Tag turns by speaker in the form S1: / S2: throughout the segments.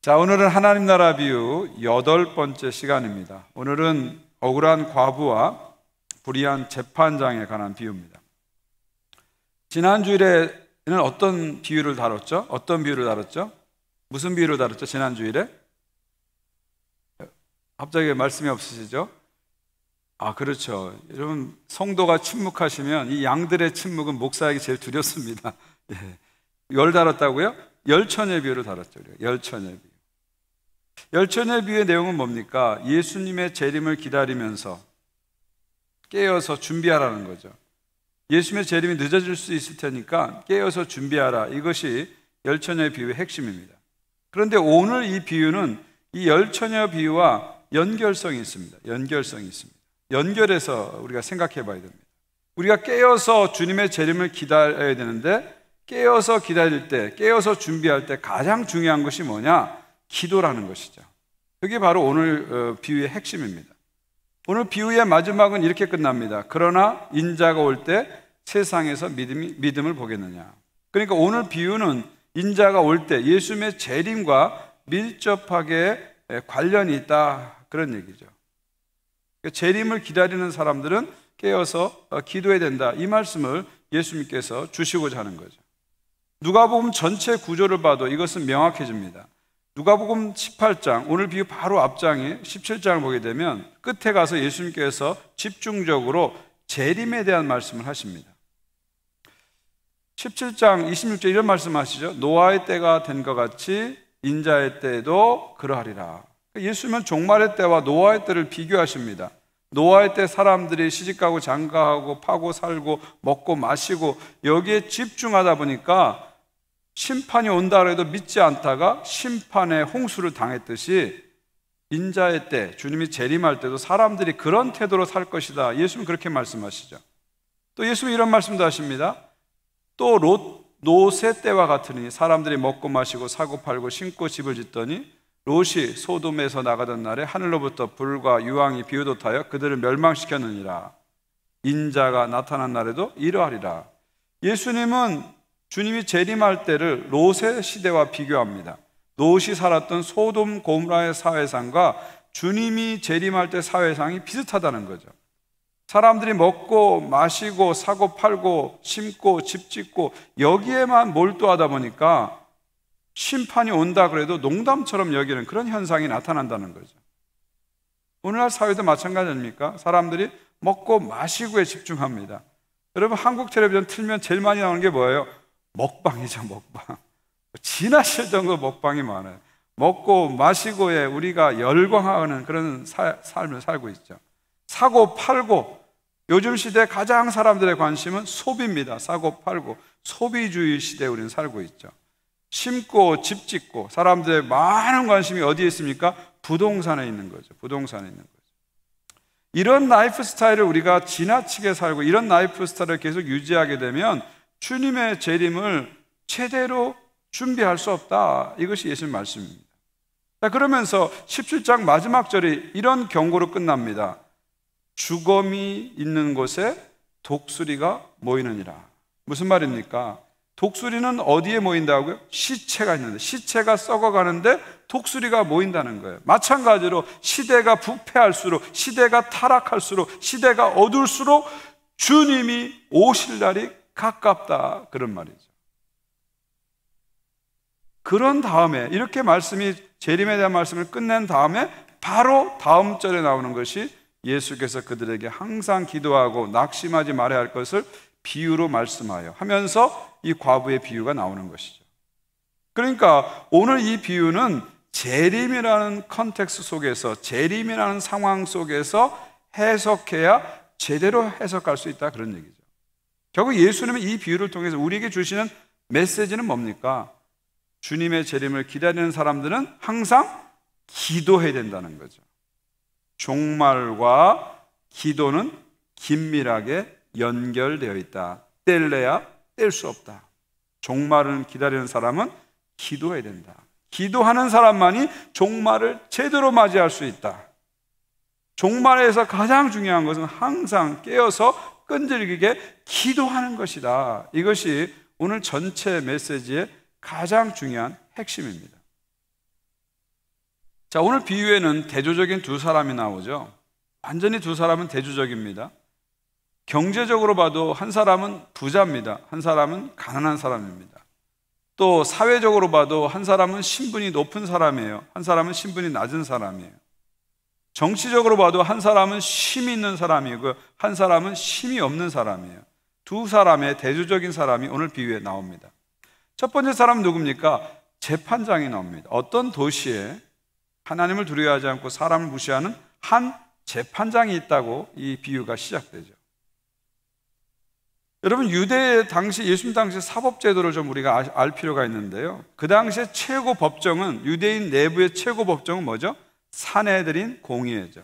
S1: 자, 오늘은 하나님 나라 비유 8번째 시간입니다. 오늘은 억울한 과부와 불의한 재판장에 관한 비유입니다. 지난 주일에는 어떤 비유를 다뤘죠? 무슨 비유를 다뤘죠? 지난 주일에? 갑자기 말씀이 없으시죠? 그렇죠. 여러분, 성도가 침묵하시면 이 양들의 침묵은 목사에게 제일 두렵습니다. 열 다뤘다고요? 열처녀의 비유를 다뤘죠. 열처녀의 비유. 열처녀의 비유의 내용은 뭡니까? 예수님의 재림을 기다리면서 깨어서 준비하라는 거죠. 예수님의 재림이 늦어질 수 있을 테니까 깨어서 준비하라. 이것이 열처녀의 비유의 핵심입니다. 그런데 오늘 이 비유는 이 열처녀 비유와 연결성이 있습니다. 연결해서 우리가 생각해 봐야 됩니다. 우리가 깨어서 주님의 재림을 기다려야 되는데, 깨어서 기다릴 때, 깨어서 준비할 때 가장 중요한 것이 뭐냐? 기도라는 것이죠. 그게 바로 오늘 비유의 핵심입니다. 오늘 비유의 마지막은 이렇게 끝납니다. 그러나 인자가 올 때 세상에서 믿음을 보겠느냐. 그러니까 오늘 비유는 인자가 올 때 예수님의 재림과 밀접하게 관련이 있다, 그런 얘기죠. 재림을 기다리는 사람들은 깨어서 기도해야 된다, 이 말씀을 예수님께서 주시고자 하는 거죠. 누가복음 전체 구조를 봐도 이것은 명확해집니다. 누가복음 18장, 오늘 비유 바로 앞장에 17장을 보게 되면 끝에 가서 예수님께서 집중적으로 재림에 대한 말씀을 하십니다. 17장 26절 이런 말씀하시죠. 노아의 때가 된 것 같이 인자의 때에도 그러하리라. 예수님은 종말의 때와 노아의 때를 비교하십니다. 노아의 때 사람들이 시집가고 장가하고 파고 살고 먹고 마시고 여기에 집중하다 보니까 심판이 온다 해도 믿지 않다가 심판의 홍수를 당했듯이 인자의 때, 주님이 재림할 때도 사람들이 그런 태도로 살 것이다. 예수님은 그렇게 말씀하시죠. 또 예수님은 이런 말씀도 하십니다. 또 롯의 때와 같으니 사람들이 먹고 마시고 사고 팔고 심고 집을 짓더니 롯이 소돔에서 나가던 날에 하늘로부터 불과 유황이 비오듯하여 그들을 멸망시켰느니라. 인자가 나타난 날에도 이러하리라. 예수님은 주님이 재림할 때를 롯의 시대와 비교합니다. 롯이 살았던 소돔 고모라의 사회상과 주님이 재림할 때 사회상이 비슷하다는 거죠. 사람들이 먹고 마시고 사고 팔고 심고 집 짓고 여기에만 몰두하다 보니까 심판이 온다 그래도 농담처럼 여기는 그런 현상이 나타난다는 거죠. 오늘날 사회도 마찬가지 아닙니까? 사람들이 먹고 마시고에 집중합니다. 여러분, 한국 텔레비전 틀면 제일 많이 나오는 게 뭐예요? 먹방이죠, 먹방. 지나칠 정도로 먹방이 많아요. 먹고 마시고에 우리가 열광하는 그런 삶을 살고 있죠. 사고 팔고, 요즘 시대 가장 사람들의 관심은 소비입니다. 사고 팔고 소비주의 시대에 우리는 살고 있죠. 심고 집 짓고, 사람들의 많은 관심이 어디에 있습니까? 부동산에 있는 거죠. 이런 라이프 스타일을 우리가 지나치게 살고 이런 라이프 스타일을 계속 유지하게 되면 주님의 재림을 제대로 준비할 수 없다. 이것이 예수님 말씀입니다. 자, 그러면서 17장 마지막 절이 이런 경고로 끝납니다. 주검이 있는 곳에 독수리가 모이느니라. 무슨 말입니까? 독수리는 어디에 모인다고요? 시체가 있는데, 시체가 썩어가는데 독수리가 모인다는 거예요. 마찬가지로 시대가 부패할수록, 시대가 타락할수록, 시대가 어두울수록 주님이 오실 날이 가깝다, 그런 말이죠. 그런 다음에 이렇게 말씀이, 재림에 대한 말씀을 끝낸 다음에 바로 다음 절에 나오는 것이 예수께서 그들에게 항상 기도하고 낙심하지 말아야 할 것을 비유로 말씀하여 하면서 이 과부의 비유가 나오는 것이죠. 그러니까 오늘 이 비유는 재림이라는 컨텍스트 속에서, 재림이라는 상황 속에서 해석해야 제대로 해석할 수 있다, 그런 얘기죠. 결국 예수님은 이 비유를 통해서 우리에게 주시는 메시지는 뭡니까? 주님의 재림을 기다리는 사람들은 항상 기도해야 된다는 거죠. 종말과 기도는 긴밀하게 연결되어 있다. 뗄래야 뗄 수 없다. 종말을 기다리는 사람은 기도해야 된다. 기도하는 사람만이 종말을 제대로 맞이할 수 있다. 종말에서 가장 중요한 것은 항상 깨어서 끈질기게 기도하는 것이다. 이것이 오늘 전체 메시지의 가장 중요한 핵심입니다. 자, 오늘 비유에는 대조적인 두 사람이 나오죠. 완전히 두 사람은 대조적입니다. 경제적으로 봐도 한 사람은 부자입니다. 한 사람은 가난한 사람입니다. 또 사회적으로 봐도 한 사람은 신분이 높은 사람이에요. 한 사람은 신분이 낮은 사람이에요. 정치적으로 봐도 한 사람은 힘이 있는 사람이고 한 사람은 힘이 없는 사람이에요. 두 사람의 대조적인 사람이 오늘 비유에 나옵니다. 첫 번째 사람은 누굽니까? 재판장이 나옵니다. 어떤 도시에 하나님을 두려워하지 않고 사람을 무시하는 한 재판장이 있다고 이 비유가 시작되죠. 여러분, 유대 당시, 예수님 당시 사법제도를 좀 우리가 알 필요가 있는데요. 그 당시에 최고 법정은, 유대인 내부의 최고 법정은 뭐죠? 산헤드린 공의회죠.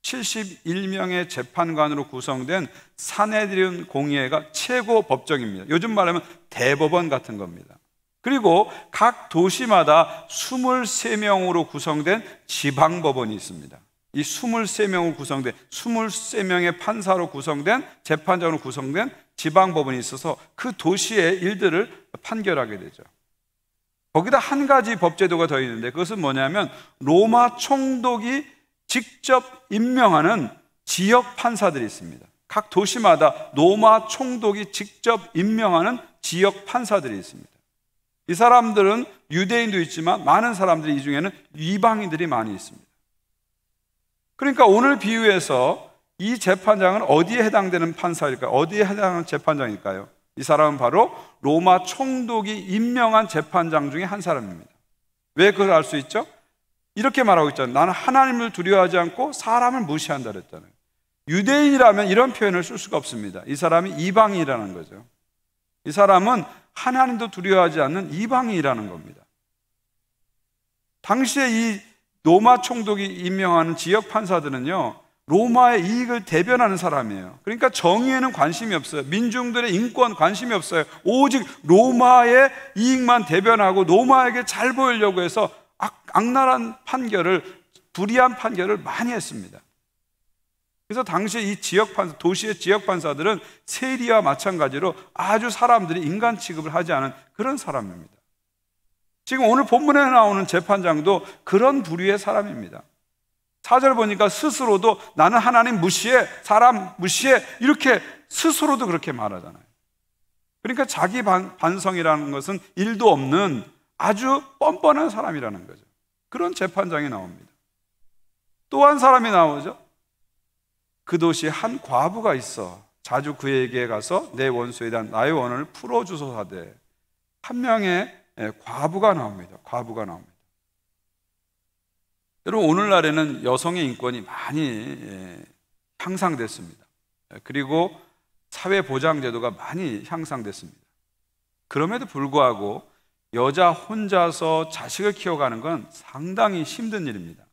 S1: 71명의 재판관으로 구성된 산헤드린 공의회가 최고 법정입니다. 요즘 말하면 대법원 같은 겁니다. 그리고 각 도시마다 23명으로 구성된 지방법원이 있습니다. 이 23명으로 구성된 23명의 판사로 구성된 재판장으로 구성된 지방법원이 있어서 그 도시의 일들을 판결하게 되죠. 거기다 한 가지 법제도가 더 있는데 그것은 뭐냐면 로마 총독이 직접 임명하는 지역 판사들이 있습니다. 각 도시마다 로마 총독이 직접 임명하는 지역 판사들이 있습니다. 이 사람들은 유대인도 있지만 많은 사람들이 이 중에는 이방인들이 많이 있습니다. 그러니까 오늘 비유에서 이 재판장은 어디에 해당되는 판사일까요? 어디에 해당하는 재판장일까요? 이 사람은 바로 로마 총독이 임명한 재판장 중에 한 사람입니다. 왜 그걸 알 수 있죠? 이렇게 말하고 있잖아요. 나는 하나님을 두려워하지 않고 사람을 무시한다 그랬잖아요. 유대인이라면 이런 표현을 쓸 수가 없습니다. 이 사람이 이방인이라는 거죠. 이 사람은 하나님도 두려워하지 않는 이방인이라는 겁니다. 당시에 이 로마 총독이 임명하는 지역 판사들은요, 로마의 이익을 대변하는 사람이에요. 그러니까 정의에는 관심이 없어요. 민중들의 인권 관심이 없어요. 오직 로마의 이익만 대변하고 로마에게 잘 보이려고 해서 악랄한 판결을, 불의한 판결을 많이 했습니다. 그래서 당시에 이 지역 판사, 도시의 지역 판사들은 세리와 마찬가지로 아주 사람들이 인간 취급을 하지 않은 그런 사람입니다. 지금 오늘 본문에 나오는 재판장도 그런 부류의 사람입니다. 4절 보니까 스스로도 나는 하나님 무시해, 사람 무시해, 이렇게 스스로도 그렇게 말하잖아요. 그러니까 자기 반성이라는 것은 일도 없는 아주 뻔뻔한 사람이라는 거죠. 그런 재판장이 나옵니다. 또 한 사람이 나오죠. 그 도시에 한 과부가 있어. 자주 그에게 가서 내 원수에 대한 나의 원을 풀어주소서 하되, 한 명의 과부가 나옵니다. 과부가 나옵니다. 여러분, 오늘날에는 여성의 인권이 많이 향상됐습니다. 그리고 사회보장제도가 많이 향상됐습니다. 그럼에도 불구하고 여자 혼자서 자식을 키워가는 건 상당히 힘든 일입니다.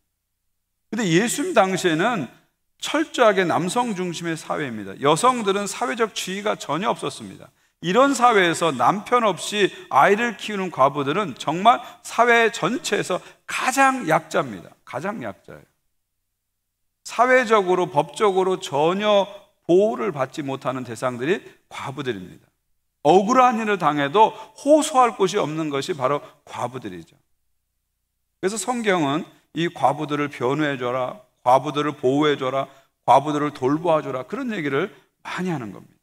S1: 그런데 예수님 당시에는 철저하게 남성 중심의 사회입니다. 여성들은 사회적 지위가 전혀 없었습니다. 이런 사회에서 남편 없이 아이를 키우는 과부들은 정말 사회 전체에서 가장 약자입니다. 가장 약자예요. 사회적으로, 법적으로 전혀 보호를 받지 못하는 대상들이 과부들입니다. 억울한 일을 당해도 호소할 곳이 없는 것이 바로 과부들이죠. 그래서 성경은 이 과부들을 변호해줘라, 과부들을 보호해줘라, 과부들을 돌보아줘라, 그런 얘기를 많이 하는 겁니다.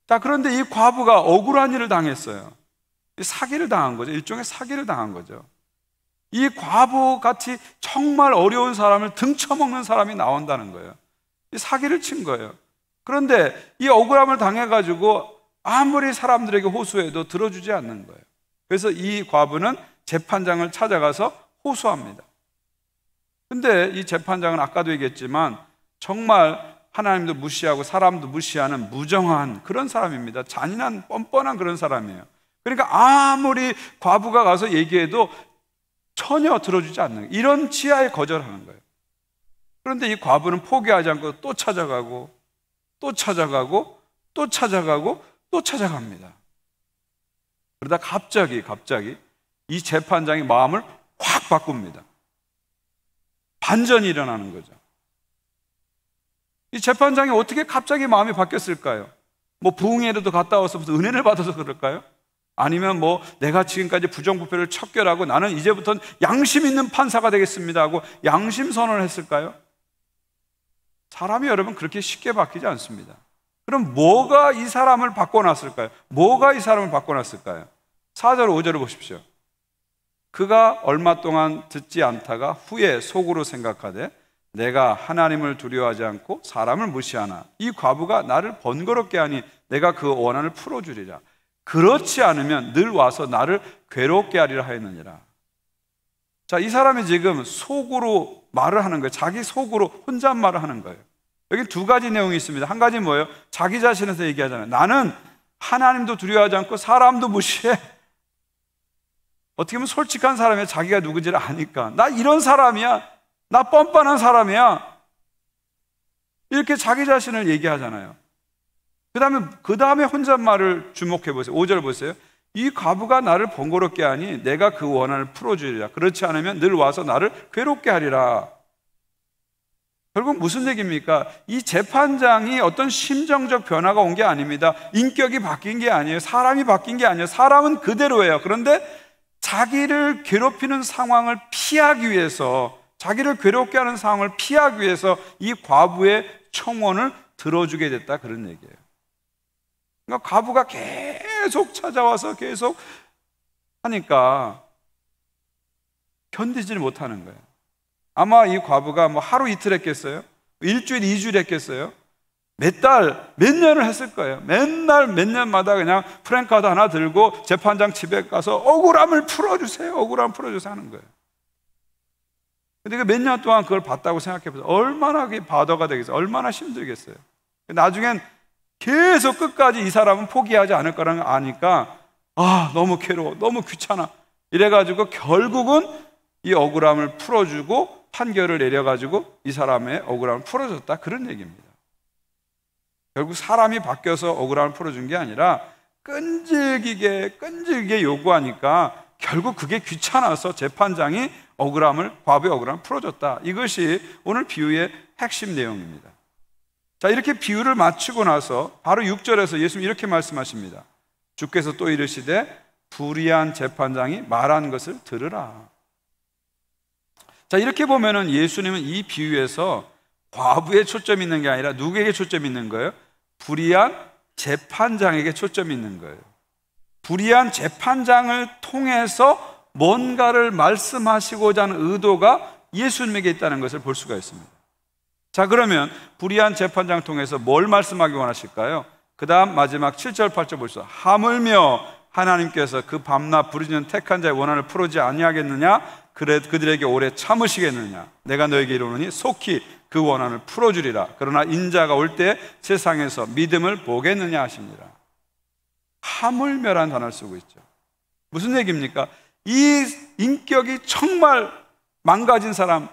S1: 자, 그런데 이 과부가 억울한 일을 당했어요. 사기를 당한 거죠. 일종의 사기를 당한 거죠. 이 과부같이 정말 어려운 사람을 등쳐먹는 사람이 나온다는 거예요. 사기를 친 거예요. 그런데 이 억울함을 당해가지고 아무리 사람들에게 호소해도 들어주지 않는 거예요. 그래서 이 과부는 재판장을 찾아가서 호소합니다. 근데 이 재판장은 아까도 얘기했지만 정말 하나님도 무시하고 사람도 무시하는 무정한 그런 사람입니다. 잔인한 뻔뻔한 그런 사람이에요. 그러니까 아무리 과부가 가서 얘기해도 전혀 들어주지 않는, 이런 지하에 거절하는 거예요. 그런데 이 과부는 포기하지 않고 또 찾아가고 또 찾아가고 또 찾아가고 또 찾아갑니다. 그러다 갑자기 이 재판장이 마음을 확 바꿉니다. 반전이 일어나는 거죠. 이 재판장이 어떻게 갑자기 마음이 바뀌었을까요? 뭐 부흥회라도 갔다 와서 무슨 은혜를 받아서 그럴까요? 아니면 뭐 내가 지금까지 부정부패를 척결하고 나는 이제부터는 양심 있는 판사가 되겠습니다 하고 양심 선언을 했을까요? 사람이 여러분 그렇게 쉽게 바뀌지 않습니다. 그럼 뭐가 이 사람을 바꿔놨을까요? 뭐가 이 사람을 바꿔놨을까요? 4절 5절을 보십시오. 그가 얼마 동안 듣지 않다가 후에 속으로 생각하되 내가 하나님을 두려워하지 않고 사람을 무시하나 이 과부가 나를 번거롭게 하니 내가 그 원한을 풀어주리라. 그렇지 않으면 늘 와서 나를 괴롭게 하리라 하였느니라. 자, 이 사람이 지금 속으로 말을 하는 거예요. 자기 속으로 혼잣말을 하는 거예요. 여기 두 가지 내용이 있습니다. 한 가지 뭐예요? 자기 자신에서 얘기하잖아요. 나는 하나님도 두려워하지 않고 사람도 무시해. 어떻게 보면 솔직한 사람이야. 자기가 누군지를 아니까. 나 이런 사람이야. 나 뻔뻔한 사람이야. 이렇게 자기 자신을 얘기하잖아요. 그 다음에 혼잣말을 주목해 보세요. 5절 보세요. 이 과부가 나를 번거롭게 하니 내가 그 원한을 풀어주리라. 그렇지 않으면 늘 와서 나를 괴롭게 하리라. 결국 무슨 얘기입니까? 이 재판장이 어떤 심정적 변화가 온 게 아닙니다. 인격이 바뀐 게 아니에요. 사람이 바뀐 게 아니에요. 사람은 그대로예요. 그런데 자기를 괴롭히는 상황을 피하기 위해서, 자기를 괴롭게 하는 상황을 피하기 위해서 이 과부의 청원을 들어주게 됐다, 그런 얘기예요. 그러니까 과부가 계속 찾아와서 계속 하니까 견디지를 못하는 거예요. 아마 이 과부가 뭐 하루 이틀 했겠어요? 일주일, 2주일 했겠어요? 몇 달, 몇 년을 했을 거예요. 맨날 몇 년마다 그냥 프랭카드 하나 들고 재판장 집에 가서 억울함을 풀어주세요, 억울함을 풀어주세요 하는 거예요. 근데 몇 년 동안 그걸 봤다고 생각해 보세요. 얼마나 그게 바더가 되겠어요? 얼마나 힘들겠어요? 나중엔 계속 끝까지 이 사람은 포기하지 않을 거라는 걸 아니까 너무 괴로워, 너무 귀찮아 이래가지고 결국은 이 억울함을 풀어주고 판결을 내려가지고 이 사람의 억울함을 풀어줬다, 그런 얘기입니다. 결국 사람이 바뀌어서 억울함을 풀어준 게 아니라 끈질기게 요구하니까 결국 그게 귀찮아서 재판장이 과부의 억울함을 풀어줬다. 이것이 오늘 비유의 핵심 내용입니다. 자, 이렇게 비유를 마치고 나서 바로 6절에서 예수님 이렇게 말씀하십니다. 주께서 또 이르시되 불의한 재판장이 말한 것을 들으라. 자, 이렇게 보면은 예수님은 이 비유에서 과부에 초점이 있는 게 아니라 누구에게 초점이 있는 거예요? 불의한 재판장에게 초점이 있는 거예요. 불의한 재판장을 통해서 뭔가를 말씀하시고자 하는 의도가 예수님에게 있다는 것을 볼 수가 있습니다. 자, 그러면 불의한 재판장을 통해서 뭘 말씀하기 원하실까요? 그 다음 마지막 7절 8절 보시죠. 하물며 하나님께서 그 밤낮 부르짖는 택한 자의 원한을 풀어주지 아니하겠느냐? 그들에게 오래 참으시겠느냐? 내가 너에게 이르노니 속히 그 원한을 풀어주리라. 그러나 인자가 올 때 세상에서 믿음을 보겠느냐 하십니다. 하물며라는 단어를 쓰고 있죠. 무슨 얘기입니까? 이 인격이 정말 망가진 사람,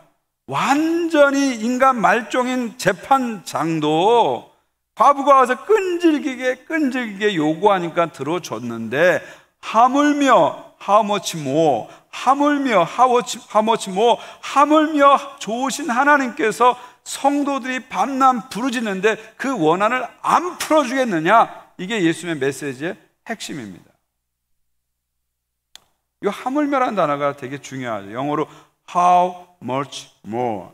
S1: 완전히 인간 말종인 재판장도 과부가 와서 끈질기게 요구하니까 들어줬는데 하물며 하물며 좋으신 하나님께서 성도들이 밤낮 부르짖는데 그 원한을 안 풀어주겠느냐? 이게 예수님의 메시지의 핵심입니다. 이 하물며라는 단어가 되게 중요하죠. 영어로 how much more.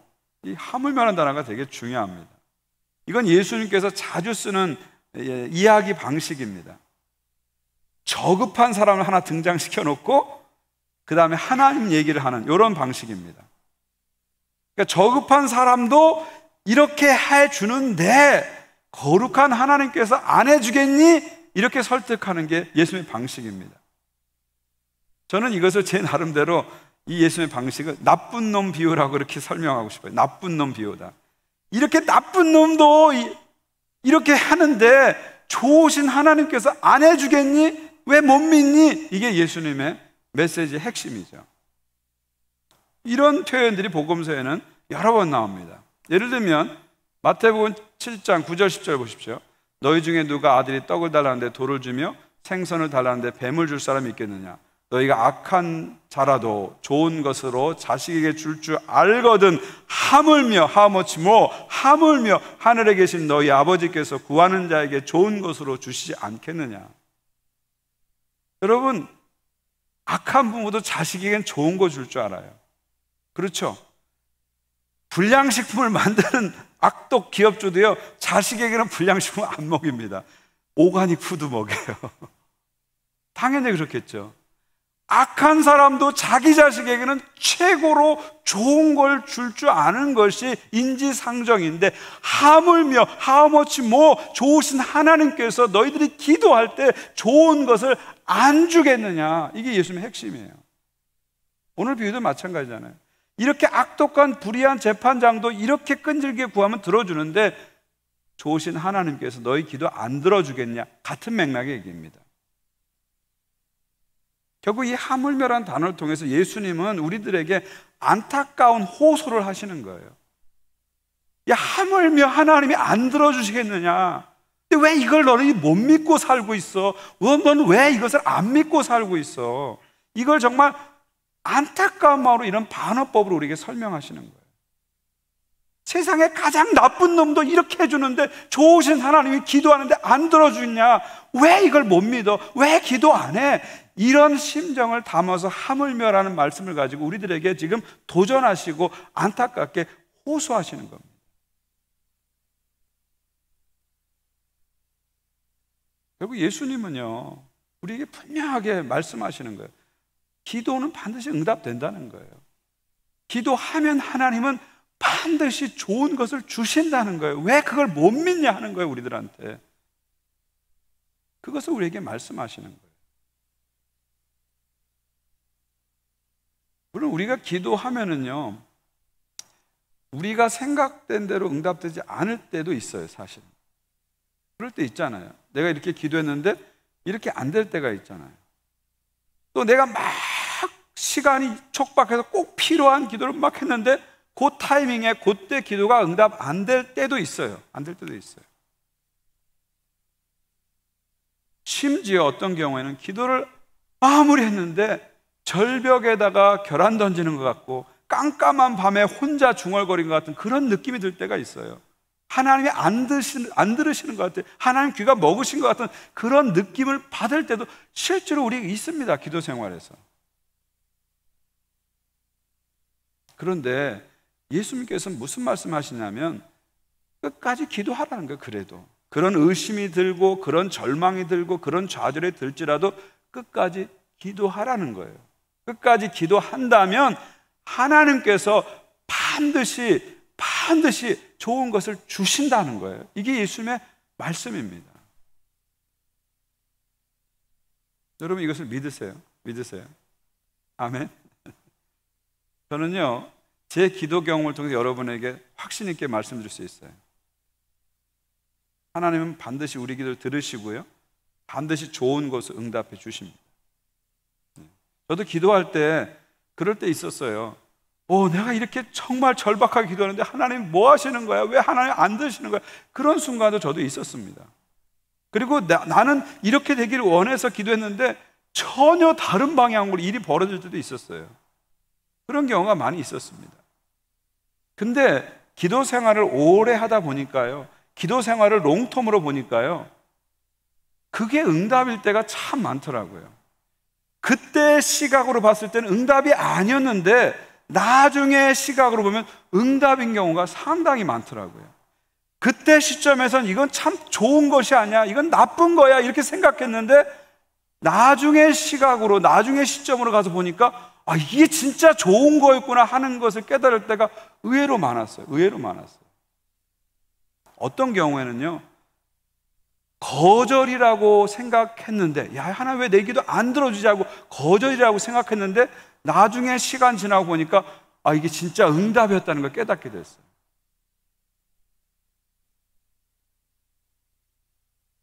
S1: 이 하물며라는 단어가 되게 중요합니다. 이건 예수님께서 자주 쓰는 이야기 방식입니다. 저급한 사람을 하나 등장시켜 놓고 그 다음에 하나님 얘기를 하는 이런 방식입니다. 그러니까 저급한 사람도 이렇게 해주는데 거룩한 하나님께서 안 해주겠니? 이렇게 설득하는 게 예수님의 방식입니다. 저는 이것을 제 나름대로 이 예수님의 방식을 나쁜 놈 비유라고 이렇게 설명하고 싶어요. 나쁜 놈 비유다. 이렇게 나쁜 놈도 이렇게 하는데 좋으신 하나님께서 안 해주겠니? 왜 못 믿니? 이게 예수님의 메시지의 핵심이죠. 이런 표현들이 복음서에는 여러 번 나옵니다. 예를 들면 마태복음 7장 9절 10절 보십시오. 너희 중에 누가 아들이 떡을 달라는데 돌을 주며 생선을 달라는데 뱀을 줄 사람이 있겠느냐? 너희가 악한 자라도 좋은 것으로 자식에게 줄 줄 알거든 하물며 하물며 하늘에 계신 너희 아버지께서 구하는 자에게 좋은 것으로 주시지 않겠느냐? 여러분, 악한 부모도 자식에겐 좋은 거 줄 줄 알아요. 그렇죠? 불량식품을 만드는 악독 기업주도요, 자식에게는 불량식품 안 먹입니다. 오가닉 푸드 먹여요. 당연히 그렇겠죠. 악한 사람도 자기 자식에게는 최고로 좋은 걸 줄 줄 아는 것이 인지상정인데, 하물며 하우머치 뭐 좋으신 하나님께서 너희들이 기도할 때 좋은 것을 안 주겠느냐. 이게 예수님의 핵심이에요. 오늘 비유도 마찬가지잖아요. 이렇게 악독한 불의한 재판장도 이렇게 끈질기게 구하면 들어주는데, 좋으신 하나님께서 너희 기도 안 들어주겠냐. 같은 맥락의 얘기입니다. 결국 이 하물며라는 단어를 통해서 예수님은 우리들에게 안타까운 호소를 하시는 거예요. 야, 하물며 하나님이 안 들어주시겠느냐. 근데 왜 이걸 너는 못 믿고 살고 있어? 너는 왜 이것을 안 믿고 살고 있어? 이걸 정말 안타까운 마음으로 이런 반어법으로 우리에게 설명하시는 거예요. 세상에 가장 나쁜 놈도 이렇게 해주는데 좋으신 하나님이 기도하는데 안 들어주냐? 왜 이걸 못 믿어? 왜 기도 안 해? 이런 심정을 담아서 하물며라는 말씀을 가지고 우리들에게 지금 도전하시고 안타깝게 호소하시는 겁니다. 결국 예수님은요, 우리에게 분명하게 말씀하시는 거예요. 기도는 반드시 응답된다는 거예요. 기도하면 하나님은 반드시 좋은 것을 주신다는 거예요. 왜 그걸 못 믿냐 하는 거예요, 우리들한테. 그것을 우리에게 말씀하시는 거예요. 물론 우리가 기도하면은요, 우리가 생각된 대로 응답되지 않을 때도 있어요, 사실. 그럴 때 있잖아요. 내가 이렇게 기도했는데 이렇게 안 될 때가 있잖아요. 또 내가 막 시간이 촉박해서 꼭 필요한 기도를 막 했는데 그 타이밍에 그때 기도가 응답 안 될 때도 있어요. 안 될 때도 있어요. 심지어 어떤 경우에는 기도를 아무리 했는데 절벽에다가 계란 던지는 것 같고 깜깜한 밤에 혼자 중얼거린 것 같은 그런 느낌이 들 때가 있어요. 하나님이 안 들으시는 것 같아요. 하나님 귀가 먹으신 것 같은 그런 느낌을 받을 때도 실제로 우리 있습니다, 기도 생활에서. 그런데 예수님께서는 무슨 말씀하시냐면 끝까지 기도하라는 거예요. 그래도 그런 의심이 들고 그런 절망이 들고 그런 좌절이 들지라도 끝까지 기도하라는 거예요. 끝까지 기도한다면 하나님께서 반드시 좋은 것을 주신다는 거예요. 이게 예수님의 말씀입니다. 여러분, 이것을 믿으세요? 믿으세요? 아멘. 저는요, 제 기도 경험을 통해서 여러분에게 확신 있게 말씀드릴 수 있어요. 하나님은 반드시 우리 기도를 들으시고요, 반드시 좋은 것을 응답해 주십니다. 저도 기도할 때 그럴 때 있었어요. 내가 이렇게 정말 절박하게 기도하는데 하나님 뭐 하시는 거야? 왜 하나님 안 들으시는 거야? 그런 순간도 저도 있었습니다. 그리고 나는 이렇게 되기를 원해서 기도했는데 전혀 다른 방향으로 일이 벌어질 때도 있었어요. 그런 경우가 많이 있었습니다. 근데 기도 생활을 오래 하다 보니까요, 기도 생활을 롱텀으로 보니까요, 그게 응답일 때가 참 많더라고요. 그때 시각으로 봤을 때는 응답이 아니었는데 나중에 시각으로 보면 응답인 경우가 상당히 많더라고요. 그때 시점에선 이건 참 좋은 것이 아니야, 이건 나쁜 거야 이렇게 생각했는데 나중에 시각으로, 나중에 시점으로 가서 보니까 이게 진짜 좋은 거였구나 하는 것을 깨달을 때가 의외로 많았어요. 의외로 많았어요. 어떤 경우에는요, 거절이라고 생각했는데, 야, 하나님 왜 내 기도 안 들어주자고 거절이라고 생각했는데 나중에 시간 지나고 보니까 이게 진짜 응답이었다는 걸 깨닫게 됐어요.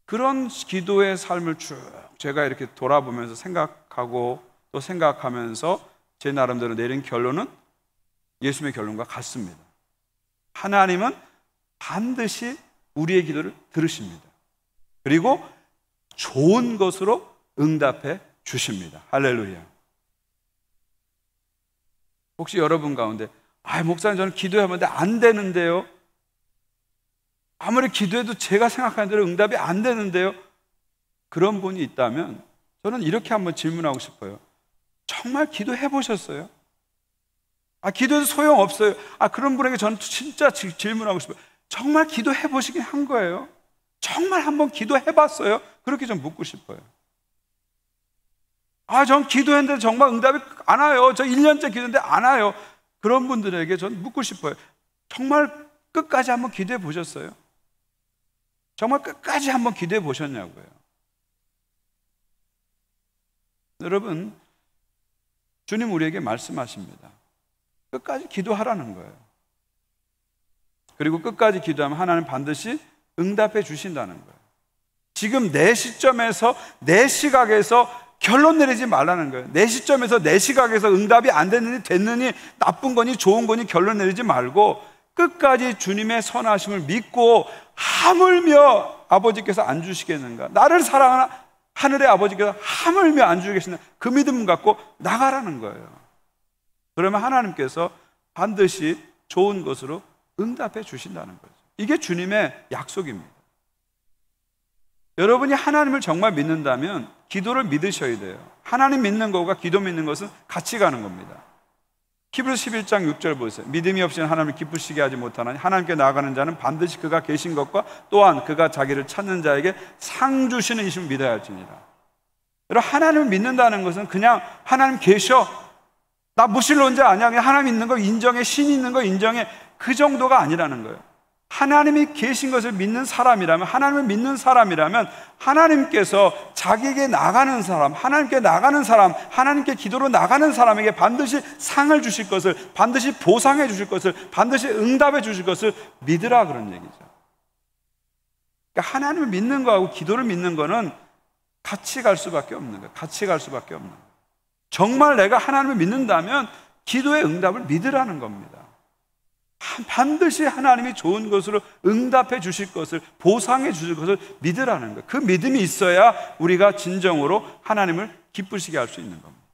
S1: 그런 기도의 삶을 쭉 제가 이렇게 돌아보면서 생각하고 또 생각하면서 제 나름대로 내린 결론은 예수님의 결론과 같습니다. 하나님은 반드시 우리의 기도를 들으십니다. 그리고 좋은 것으로 응답해 주십니다. 할렐루야. 혹시 여러분 가운데 목사님 저는 기도하는데 안 되는데요, 아무리 기도해도 제가 생각하는 대로 응답이 안 되는데요, 그런 분이 있다면 저는 이렇게 한번 질문하고 싶어요. 정말 기도해 보셨어요? 기도해도 소용없어요. 그런 분에게 저는 진짜 질문하고 싶어요. 정말 기도해 보시긴 한 거예요? 정말 한번 기도해 봤어요? 그렇게 좀 묻고 싶어요. 전 기도했는데 정말 응답이 안 와요. 저 1년째 기도했는데 안 와요. 그런 분들에게 저는 묻고 싶어요. 정말 끝까지 한번 기도해 보셨어요? 정말 끝까지 한번 기도해 보셨냐고요. 여러분, 주님 우리에게 말씀하십니다. 끝까지 기도하라는 거예요. 그리고 끝까지 기도하면 하나님 반드시 응답해 주신다는 거예요. 지금 내 시점에서, 내 시각에서 결론 내리지 말라는 거예요. 내 시점에서, 내 시각에서 응답이 안 됐느니 나쁜 거니 좋은 거니 결론 내리지 말고 끝까지 주님의 선하심을 믿고, 하물며 아버지께서 안 주시겠는가, 나를 사랑하는 하늘의 아버지께서 하물며 안 주시겠는가, 그 믿음 갖고 나가라는 거예요. 그러면 하나님께서 반드시 좋은 것으로 응답해 주신다는 거죠. 이게 주님의 약속입니다. 여러분이 하나님을 정말 믿는다면 기도를 믿으셔야 돼요. 하나님 믿는 것과 기도 믿는 것은 같이 가는 겁니다. 히브리서 11장 6절 보세요. 믿음이 없이는 하나님을 기쁘시게 하지 못하나니 하나님께 나아가는 자는 반드시 그가 계신 것과 또한 그가 자기를 찾는 자에게 상 주시는 이심을 믿어야 할지니라. 여러분, 하나님을 믿는다는 것은 그냥 하나님 계셔, 나 무신론자 아니야, 그냥 하나님 있는 거 인정해, 신 있는 거 인정해, 그 정도가 아니라는 거예요. 하나님이 계신 것을 믿는 사람이라면, 하나님을 믿는 사람이라면 하나님께서 자기에게 나가는 사람, 하나님께 나가는 사람, 하나님께 기도로 나가는 사람에게 반드시 상을 주실 것을, 반드시 보상해 주실 것을, 반드시 응답해 주실 것을 믿으라, 그런 얘기죠. 그러니까 하나님을 믿는 거하고 기도를 믿는 거는 같이 갈 수밖에 없는 거예요. 같이 갈 수밖에 없는 거예요. 정말 내가 하나님을 믿는다면 기도의 응답을 믿으라는 겁니다. 반드시 하나님이 좋은 것으로 응답해 주실 것을, 보상해 주실 것을 믿으라는 거예요. 그 믿음이 있어야 우리가 진정으로 하나님을 기쁘시게 할 수 있는 겁니다.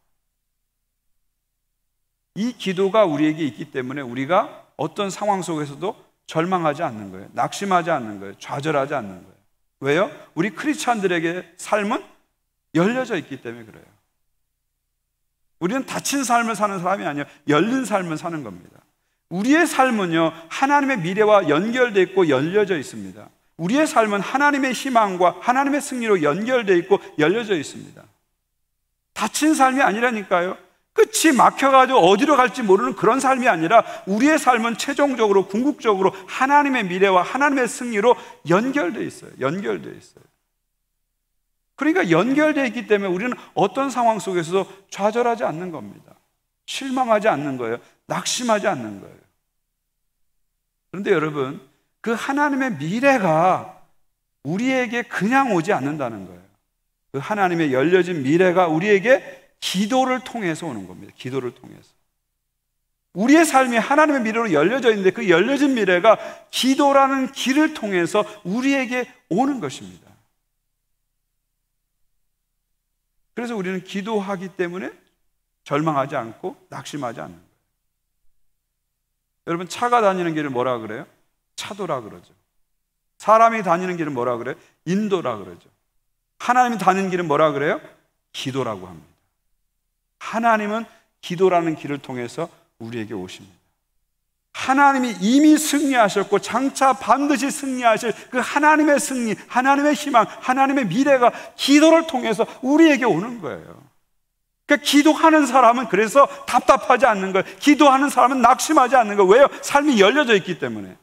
S1: 이 기도가 우리에게 있기 때문에 우리가 어떤 상황 속에서도 절망하지 않는 거예요. 낙심하지 않는 거예요. 좌절하지 않는 거예요. 왜요? 우리 크리스찬들에게 삶은 열려져 있기 때문에 그래요. 우리는 닫힌 삶을 사는 사람이 아니에요. 열린 삶을 사는 겁니다. 우리의 삶은요, 하나님의 미래와 연결되어 있고 열려져 있습니다. 우리의 삶은 하나님의 희망과 하나님의 승리로 연결되어 있고 열려져 있습니다. 닫힌 삶이 아니라니까요. 끝이 막혀가지고 어디로 갈지 모르는 그런 삶이 아니라 우리의 삶은 최종적으로, 궁극적으로 하나님의 미래와 하나님의 승리로 연결되어 있어요. 연결되어 있어요. 그러니까 연결되어 있기 때문에 우리는 어떤 상황 속에서도 좌절하지 않는 겁니다. 실망하지 않는 거예요. 낙심하지 않는 거예요. 그런데 여러분, 그 하나님의 미래가 우리에게 그냥 오지 않는다는 거예요. 그 하나님의 열려진 미래가 우리에게 기도를 통해서 오는 겁니다. 기도를 통해서. 우리의 삶이 하나님의 미래로 열려져 있는데 그 열려진 미래가 기도라는 길을 통해서 우리에게 오는 것입니다. 그래서 우리는 기도하기 때문에 절망하지 않고 낙심하지 않는 거예요. 여러분, 차가 다니는 길을 뭐라 그래요? 차도라 그러죠. 사람이 다니는 길은 뭐라 그래요? 인도라 그러죠. 하나님이 다니는 길은 뭐라 그래요? 기도라고 합니다. 하나님은 기도라는 길을 통해서 우리에게 오십니다. 하나님이 이미 승리하셨고 장차 반드시 승리하실 그 하나님의 승리, 하나님의 희망, 하나님의 미래가 기도를 통해서 우리에게 오는 거예요. 그러니까 기도하는 사람은 그래서 답답하지 않는 거예요. 기도하는 사람은 낙심하지 않는 거예요. 왜요? 삶이 열려져 있기 때문에.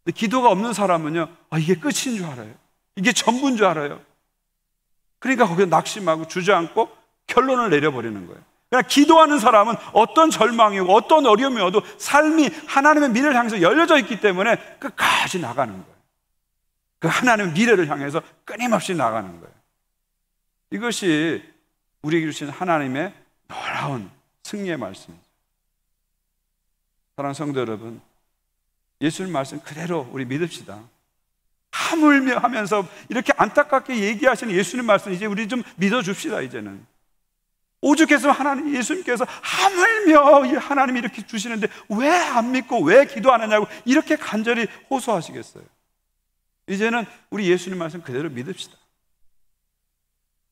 S1: 근데 기도가 없는 사람은요, 이게 끝인 줄 알아요. 이게 전부인 줄 알아요. 그러니까 거기에 낙심하고 주저앉고 결론을 내려버리는 거예요. 그러나 기도하는 사람은 어떤 절망이고 어떤 어려움이 와도 삶이 하나님의 미래를 향해서 열려져 있기 때문에 끝까지 나가는 거예요. 그 하나님의 미래를 향해서 끊임없이 나가는 거예요. 이것이 우리에게 주신 하나님의 놀라운 승리의 말씀입니다. 사랑하는 성도 여러분, 예수님 말씀 그대로 우리 믿읍시다. 하물며 하면서 이렇게 안타깝게 얘기하시는 예수님 말씀 이제 우리 좀 믿어줍시다. 이제는 오죽해서 하나님, 예수님께서 하물며 하나님이 이렇게 주시는데 왜 안 믿고 왜 기도 안 하냐고 이렇게 간절히 호소하시겠어요. 이제는 우리 예수님 말씀 그대로 믿읍시다.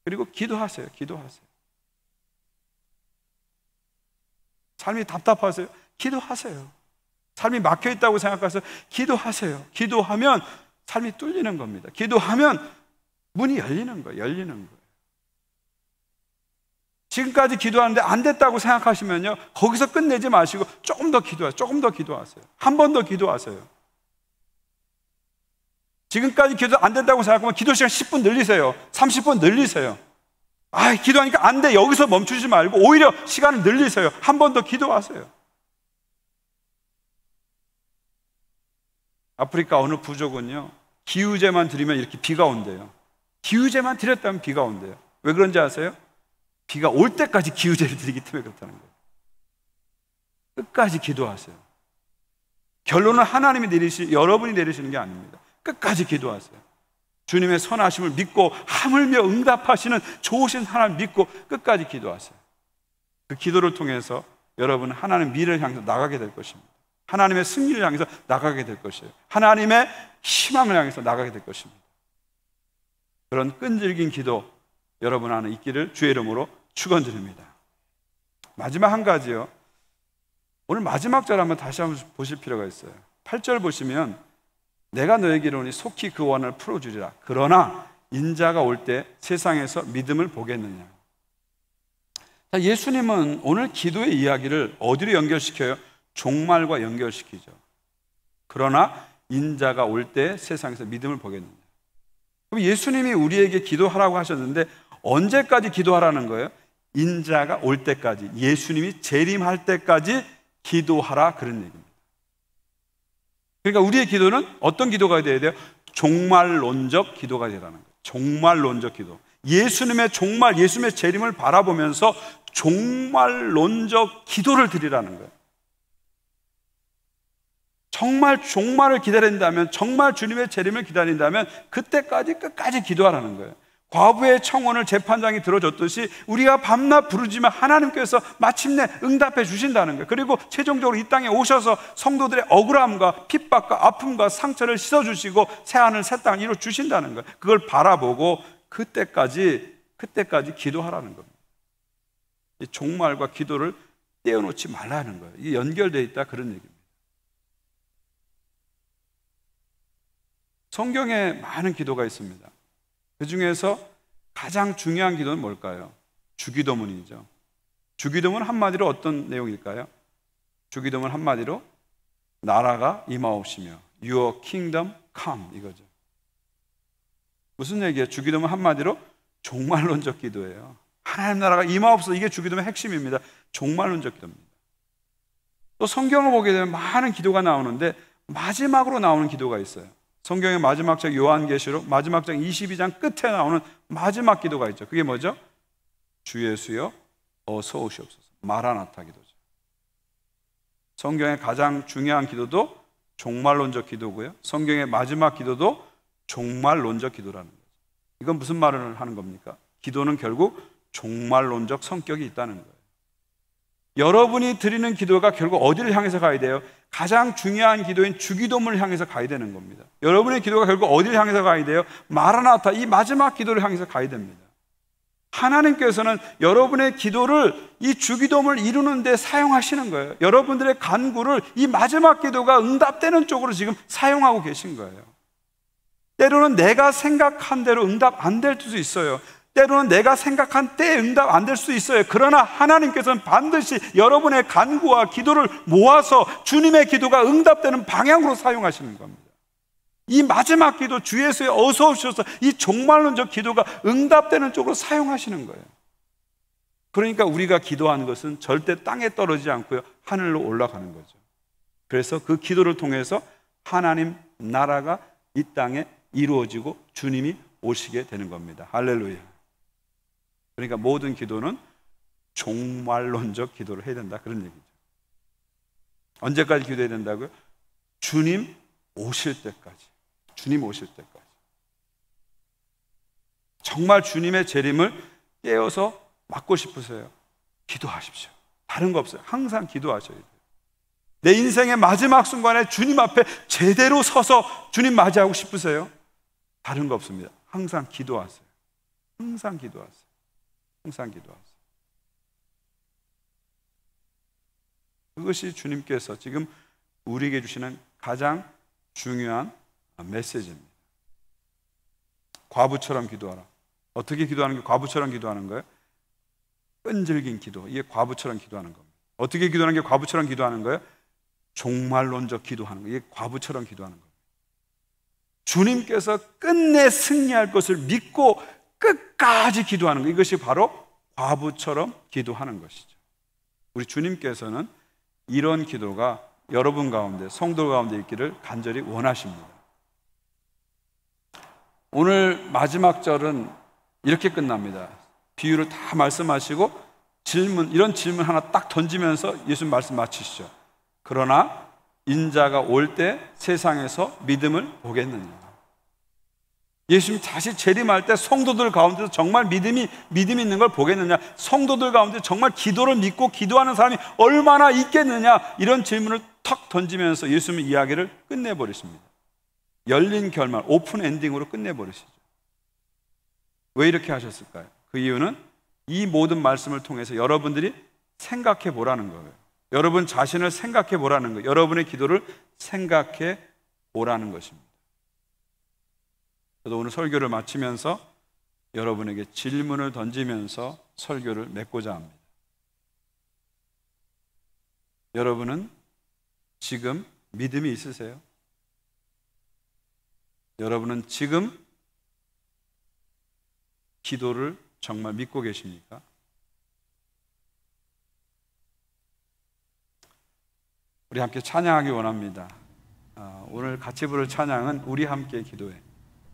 S1: 그리고 기도하세요. 기도하세요. 삶이 답답하세요? 기도하세요. 삶이 막혀 있다고 생각해서 기도하세요. 기도하면 삶이 뚫리는 겁니다. 기도하면 문이 열리는 거예요. 열리는 거예요. 지금까지 기도하는데 안 됐다고 생각하시면요, 거기서 끝내지 마시고 조금 더 기도하세요. 조금 더 기도하세요. 한 번 더 기도하세요. 지금까지 기도 안 된다고 생각하면 기도 시간 10분 늘리세요. 30분 늘리세요. 기도하니까 안 돼. 여기서 멈추지 말고 오히려 시간을 늘리세요. 한 번 더 기도하세요. 아프리카 어느 부족은요, 기우제만 드리면 이렇게 비가 온대요. 기우제만 드렸다면 비가 온대요. 왜 그런지 아세요? 비가 올 때까지 기우제를 드리기 때문에 그렇다는 거예요. 끝까지 기도하세요. 결론은 하나님이 여러분이 내리시는 게 아닙니다. 끝까지 기도하세요. 주님의 선하심을 믿고 하물며 응답하시는 좋으신 하나님 믿고 끝까지 기도하세요. 그 기도를 통해서 여러분은 하나님의 미래를 향해서 나가게 될 것입니다. 하나님의 승리를 향해서 나가게 될 것이에요. 하나님의 희망을 향해서 나가게 될 것입니다. 그런 끈질긴 기도 여러분 안에 있기를 주의 이름으로 축원드립니다. 마지막 한 가지요. 오늘 마지막 절 한번 다시 한번 보실 필요가 있어요. 8절 보시면 내가 너에게 이르노니 속히 그 원을 풀어주리라. 그러나 인자가 올 때 세상에서 믿음을 보겠느냐. 자, 예수님은 오늘 기도의 이야기를 어디로 연결시켜요? 종말과 연결시키죠. 그러나 인자가 올 때 세상에서 믿음을 보겠느냐. 그럼 예수님이 우리에게 기도하라고 하셨는데 언제까지 기도하라는 거예요? 인자가 올 때까지, 예수님이 재림할 때까지 기도하라, 그런 얘기입니다. 그러니까 우리의 기도는 어떤 기도가 되어야 돼요? 종말론적 기도가 되라는 거예요. 종말론적 기도. 예수님의 종말, 예수님의 재림을 바라보면서 종말론적 기도를 드리라는 거예요. 정말 종말을 기다린다면, 정말 주님의 재림을 기다린다면 그때까지 끝까지 기도하라는 거예요. 과부의 청혼을 재판장이 들어줬듯이 우리가 밤낮 부르지만 하나님께서 마침내 응답해 주신다는 거예요. 그리고 최종적으로 이 땅에 오셔서 성도들의 억울함과 핍박과 아픔과 상처를 씻어주시고 새하늘 새 땅을 이루어 주신다는 거예요. 그걸 바라보고 그때까지 기도하라는 겁니다. 이 종말과 기도를 떼어놓지 말라는 거예요. 이게 연결되어 있다, 그런 얘기입니다. 성경에 많은 기도가 있습니다. 그 중에서 가장 중요한 기도는 뭘까요? 주기도문이죠. 주기도문 한마디로 어떤 내용일까요? 주기도문 한마디로 나라가 임하옵시며 Your kingdom come, 이거죠. 무슨 얘기예요? 주기도문 한마디로 종말론적 기도예요. 하나님 나라가 임하옵소서, 이게 주기도문의 핵심입니다. 종말론적 기도입니다. 또 성경을 보게 되면 많은 기도가 나오는데 마지막으로 나오는 기도가 있어요. 성경의 마지막 장 요한계시록 마지막 장 22장 끝에 나오는 마지막 기도가 있죠. 그게 뭐죠? 주 예수여 어서 오시옵소서. 마라나타 기도죠. 성경의 가장 중요한 기도도 종말론적 기도고요, 성경의 마지막 기도도 종말론적 기도라는 거죠. 이건 무슨 말을 하는 겁니까? 기도는 결국 종말론적 성격이 있다는 거예요. 여러분이 드리는 기도가 결국 어디를 향해서 가야 돼요? 가장 중요한 기도인 주기도문을 향해서 가야 되는 겁니다. 여러분의 기도가 결국 어디를 향해서 가야 돼요? 마라나타, 이 마지막 기도를 향해서 가야 됩니다. 하나님께서는 여러분의 기도를 이 주기도문을 이루는 데 사용하시는 거예요. 여러분들의 간구를 이 마지막 기도가 응답되는 쪽으로 지금 사용하고 계신 거예요. 때로는 내가 생각한 대로 응답 안 될 수도 있어요. 때로는 내가 생각한 때에 응답 안 될 수도 있어요. 그러나 하나님께서는 반드시 여러분의 간구와 기도를 모아서 주님의 기도가 응답되는 방향으로 사용하시는 겁니다. 이 마지막 기도, 주 예수의 어서 오셔서 이 종말론적 기도가 응답되는 쪽으로 사용하시는 거예요. 그러니까 우리가 기도하는 것은 절대 땅에 떨어지지 않고요, 하늘로 올라가는 거죠. 그래서 그 기도를 통해서 하나님 나라가 이 땅에 이루어지고 주님이 오시게 되는 겁니다. 할렐루야. 그러니까 모든 기도는 종말론적 기도를 해야 된다, 그런 얘기죠. 언제까지 기도해야 된다고요? 주님 오실 때까지. 주님 오실 때까지. 정말 주님의 재림을 깨어서 맞고 싶으세요? 기도하십시오. 다른 거 없어요. 항상 기도하셔야 돼요. 내 인생의 마지막 순간에 주님 앞에 제대로 서서 주님 맞이하고 싶으세요? 다른 거 없습니다. 항상 기도하세요. 항상 기도하세요. 항상 기도하세요. 그것이 주님께서 지금 우리에게 주시는 가장 중요한 메시지입니다. 과부처럼 기도하라. 어떻게 기도하는 게 과부처럼 기도하는 거예요? 끈질긴 기도. 이게 과부처럼 기도하는 겁니다. 어떻게 기도하는 게 과부처럼 기도하는 거예요? 종말론적 기도하는 거예요. 이게 과부처럼 기도하는 겁니다. 주님께서 끝내 승리할 것을 믿고 끝까지 기도하는 것, 이것이 바로 과부처럼 기도하는 것이죠. 우리 주님께서는 이런 기도가 여러분 가운데, 성도 가운데 있기를 간절히 원하십니다. 오늘 마지막 절은 이렇게 끝납니다. 비유를 다 말씀하시고 이런 질문 하나 딱 던지면서 예수님 말씀 마치시죠. 그러나 인자가 올 때 세상에서 믿음을 보겠느냐. 예수님 다시 재림할 때 성도들 가운데서 정말 믿음이 있는 걸 보겠느냐, 성도들 가운데 정말 기도를 믿고 기도하는 사람이 얼마나 있겠느냐, 이런 질문을 턱 던지면서 예수님의 이야기를 끝내버리십니다. 열린 결말, 오픈 엔딩으로 끝내버리시죠. 왜 이렇게 하셨을까요? 그 이유는 이 모든 말씀을 통해서 여러분들이 생각해 보라는 거예요. 여러분 자신을 생각해 보라는 거예요. 여러분의 기도를 생각해 보라는 것입니다. 저도 오늘 설교를 마치면서 여러분에게 질문을 던지면서 설교를 맺고자 합니다. 여러분은 지금 믿음이 있으세요? 여러분은 지금 기도를 정말 믿고 계십니까? 우리 함께 찬양하기 원합니다. 오늘 같이 부를 찬양은 우리 함께 기도해.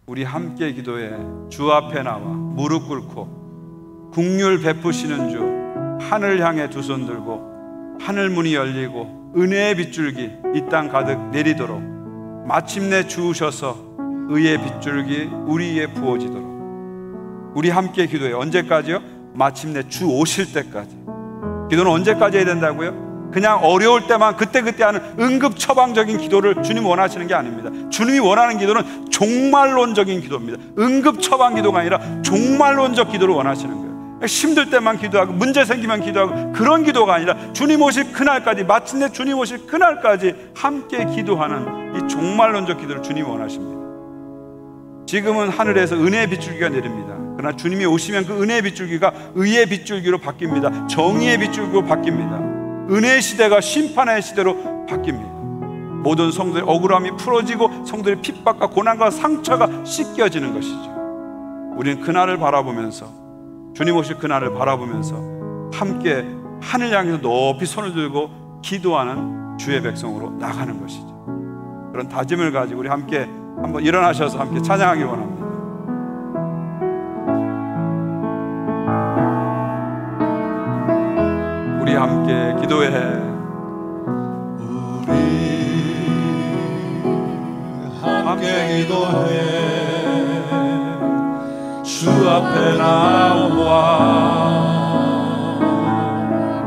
S1: 우리 함께 기도해. 주 앞에 나와 무릎 꿇고 긍휼 베푸시는 주 하늘 향해 두 손 들고 하늘 문이 열리고 은혜의 빗줄기 이 땅 가득 내리도록 마침내 주우셔서 의의 빗줄기 우리 위에 부어지도록 우리 함께 기도해. 언제까지요? 마침내 주 오실 때까지. 기도는 언제까지 해야 된다고요? 그냥 어려울 때만 그때그때 하는 응급 처방적인 기도를 주님 원하시는 게 아닙니다. 주님이 원하는 기도는 종말론적인 기도입니다. 응급 처방 기도가 아니라 종말론적 기도를 원하시는 거예요. 힘들 때만 기도하고 문제 생기면 기도하고 그런 기도가 아니라 주님 오실 그날까지, 마침내 주님 오실 그날까지 함께 기도하는 이 종말론적 기도를 주님이 원하십니다. 지금은 하늘에서 은혜의 빗줄기가 내립니다. 그러나 주님이 오시면 그 은혜의 빗줄기가 의의 빗줄기로 바뀝니다. 정의의 빗줄기로 바뀝니다. 은혜의 시대가 심판의 시대로 바뀝니다. 모든 성도의 억울함이 풀어지고 성도의 핍박과 고난과 상처가 씻겨지는 것이죠. 우리는 그날을 바라보면서, 주님 오실 그날을 바라보면서 함께 하늘 향해서 높이 손을 들고 기도하는 주의 백성으로 나가는 것이죠. 그런 다짐을 가지고 우리 함께 한번 일어나셔서 함께 찬양하기 원합니다. 우리 함께 기도해.
S2: 우리 함께 기도해. 주 앞에 나와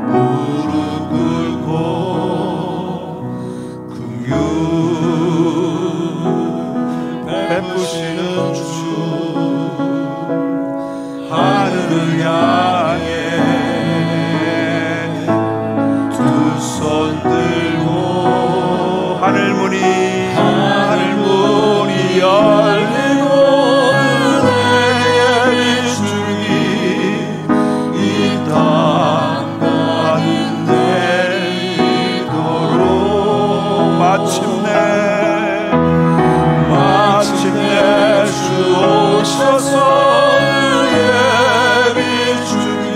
S2: 무릎 꿇고 긍휼 베푸시는 주 하늘을 향해 손 들고 하늘 문이 열리고 은혜의 빗줄기 이 땅 가득 내리도록 마침내 주 오셔서 은혜의 빗줄기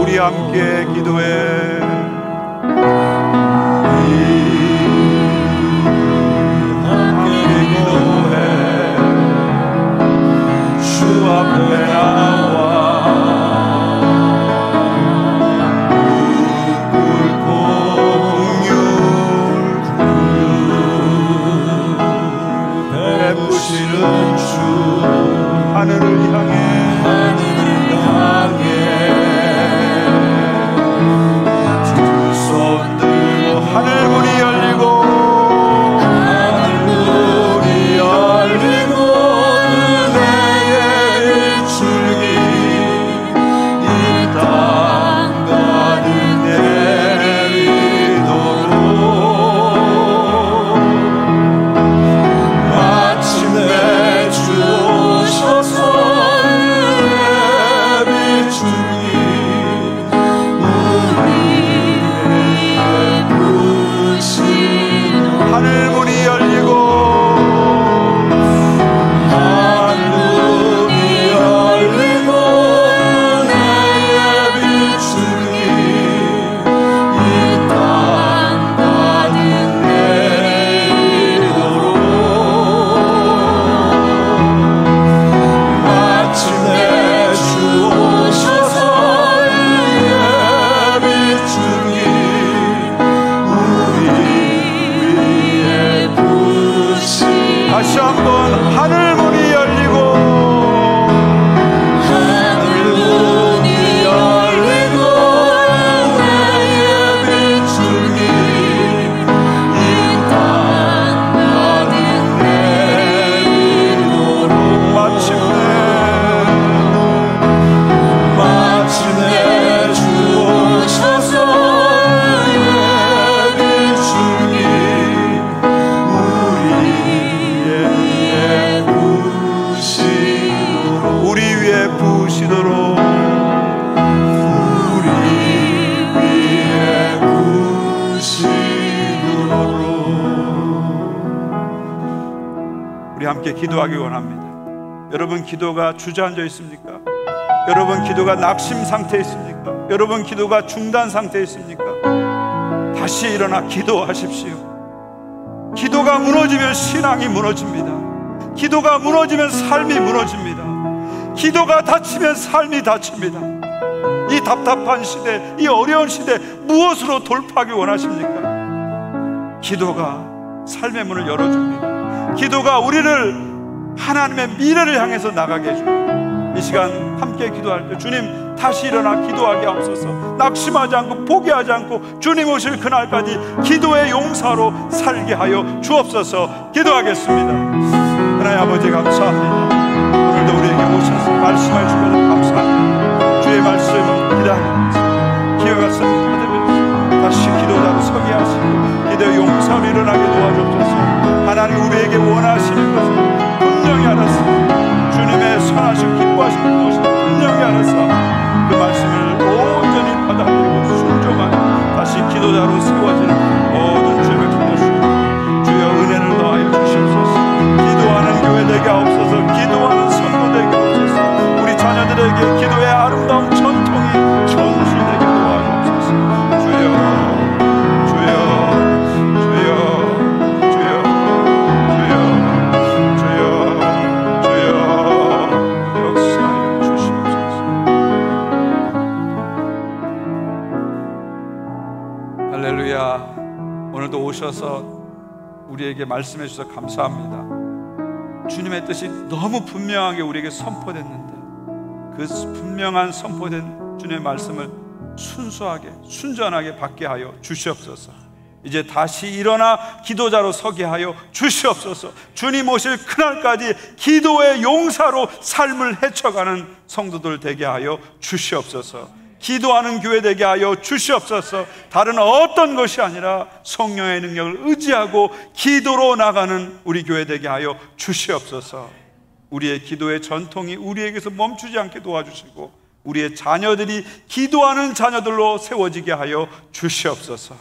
S2: 우리 함께 기도해. 함께 기도해. 주 앞에 나와 무릎 꿇고 긍휼 베푸시는 주 하늘을 향해 하늘 문이 열리고
S1: 함께 기도하기 원합니다. 여러분 기도가 주저앉아 있습니까? 여러분 기도가 낙심 상태에 있습니까? 여러분 기도가 중단 상태에 있습니까? 다시 일어나 기도하십시오. 기도가 무너지면 신앙이 무너집니다. 기도가 무너지면 삶이 무너집니다. 기도가 닫히면 삶이 닫힙니다. 이 답답한 시대, 이 어려운 시대 무엇으로 돌파하기 원하십니까? 기도가 삶의 문을 열어줍니다. 기도가 우리를 하나님의 미래를 향해서 나가게 해줍니다. 이 시간 함께 기도할 때 주님 다시 일어나 기도하게 하옵소서. 낙심하지 않고 포기하지 않고 주님 오실 그날까지 기도의 용사로 살게 하여 주옵소서. 기도하겠습니다. 하나님 아버지 감사합니다. 오늘도 우리에게 오셔서 말씀해 주셔서 감사합니다. 주의 말씀 기다리면서 기회 말씀 받으면서 다시 기도자로 서게 하시고 기도의 용사로 일어나게 도와주옵소서. 하나님 우리에게 원하시는 것을 분명히 알았습니다. 주님의 선하시고 기뻐하시는 것을 분명히 알았어 그 말씀을 온전히 받아들이고 순종하여 다시 기도자로 세워지는 모든 주의 백성들 주여 은혜를 더하여 주시옵소서. 기도하는 교회 되게 하옵소서. 기도하는 성도 되게 하옵소서. 우리 자녀들에게 기도의 아름다운 전통이 전수되게 도와주옵소서. 주여 주여 주여 주여 주여 주여 주여 역사하여 주시옵소서. 할렐루야. 오늘도 오셔서 우리에게 말씀해 주셔서 감사합니다. 주님의 뜻이 너무 분명하게 우리에게 선포됐는데 그 분명한 선포된 주님의 말씀을 순수하게 순전하게 받게 하여 주시옵소서. 이제 다시 일어나 기도자로 서게 하여 주시옵소서. 주님 오실 그날까지 기도의 용사로 삶을 헤쳐가는 성도들 되게 하여 주시옵소서. 기도하는 교회 되게 하여 주시옵소서. 다른 어떤 것이 아니라 성령의 능력을 의지하고 기도로 나가는 우리 교회 되게 하여 주시옵소서. 우리의 기도의 전통이 우리에게서 멈추지 않게 도와주시고 우리의 자녀들이 기도하는 자녀들로 세워지게 하여 주시옵소서.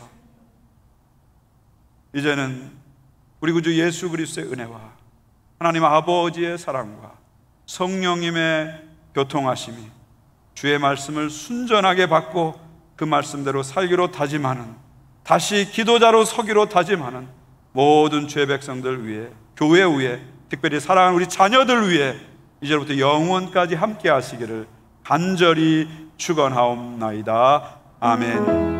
S1: 이제는 우리 구주 예수 그리스도의 은혜와 하나님 아버지의 사랑과 성령님의 교통하심이 주의 말씀을 순전하게 받고 그 말씀대로 살기로 다짐하는 다시 기도자로 서기로 다짐하는 모든 주의 백성들 위해 교회 위에 특별히 사랑하는 우리 자녀들 위해 이제부터 영원까지 함께 하시기를 간절히 축원하옵나이다. 아멘.